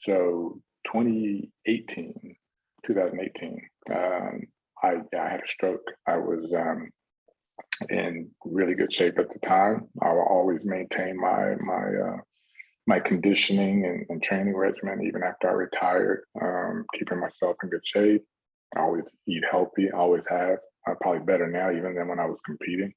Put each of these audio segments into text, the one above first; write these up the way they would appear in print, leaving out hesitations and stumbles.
So 2018, 2018, I had a stroke. I was in really good shape at the time. I will always maintain my conditioning and training regimen even after I retired, keeping myself in good shape. I always eat healthy, always have. Probably better now even than when I was competing.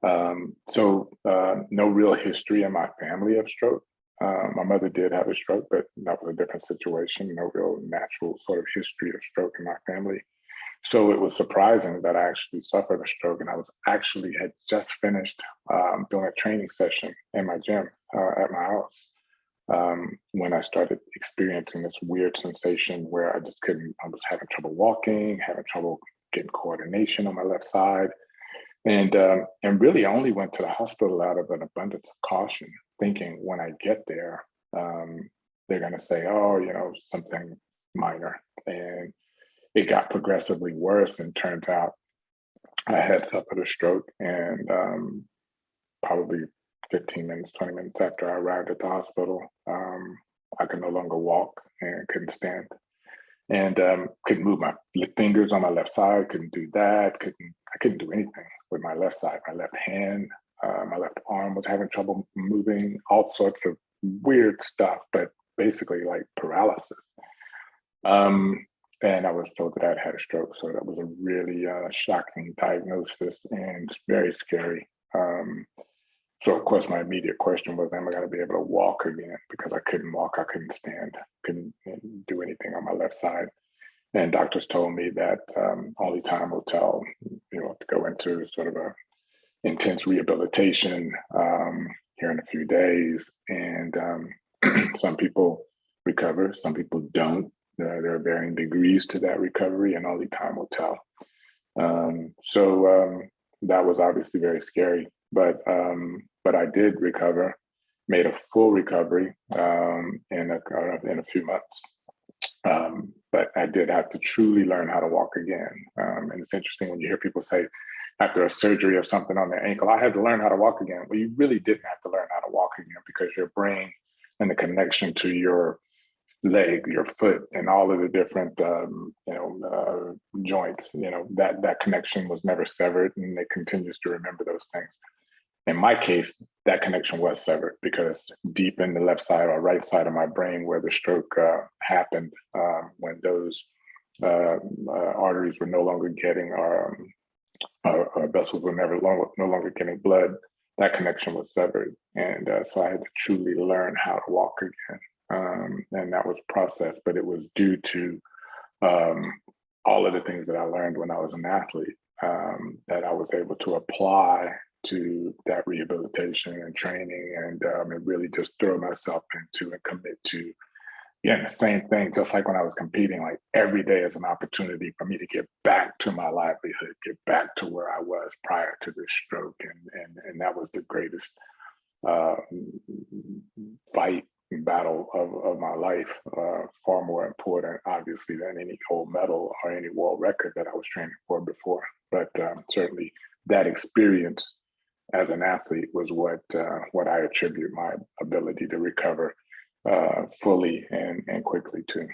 No real history in my family of stroke. My mother did have a stroke, but that was a different situation. No real natural sort of history of stroke in my family. So it was surprising that I actually suffered a stroke, and I was actually had just finished doing a training session in my gym at my house when I started experiencing this weird sensation where I just couldn't. I was having trouble walking, having trouble getting coordination on my left side. And really, I only went to the hospital out of an abundance of caution, thinking when I get there, they're going to say, "Oh, something minor." And it got progressively worse, and turned out I had suffered a stroke. And probably 15 minutes, 20 minutes after I arrived at the hospital, I could no longer walk and couldn't stand, and couldn't move my fingers on my left side. Couldn't do that. I couldn't do anything with my left side. My left hand, my left arm was having trouble moving. All sorts of weird stuff, but basically like paralysis. And I was told that I'd had a stroke, so that was a really shocking diagnosis and it's very scary. So of course, my immediate question was, am I going to be able to walk again? Because I couldn't walk, I couldn't stand, couldn't do anything on my left side. And doctors told me that only time will tell, to go into sort of a intense rehabilitation here in a few days. And some people recover, some people don't. There are varying degrees to that recovery, and only time will tell. That was obviously very scary, but I did recover, made a full recovery in a few months. But I did have to truly learn how to walk again. And it's interesting when you hear people say after a surgery of something on their ankle, I had to learn how to walk again. Well, you really didn't have to learn how to walk again, because your brain and the connection to your leg, your foot, and all of the different joints, that connection was never severed, and it continues to remember those things. In my case, that connection was severed, because deep in the left side or right side of my brain where the stroke happened, when those arteries were no longer getting, our vessels were no longer getting blood, that connection was severed. And so I had to truly learn how to walk again. And that was a process, but it was due to all of the things that I learned when I was an athlete, that I was able to apply to that rehabilitation and training, and really just throw myself into and commit to. Yeah, the same thing, just like when I was competing, like every day is an opportunity for me to get back to my livelihood, get back to where I was prior to this stroke. And that was the greatest fight and battle of my life, far more important, obviously, than any gold medal or any world record that I was training for before. But certainly that experience as an athlete was what I attribute my ability to recover fully and quickly to.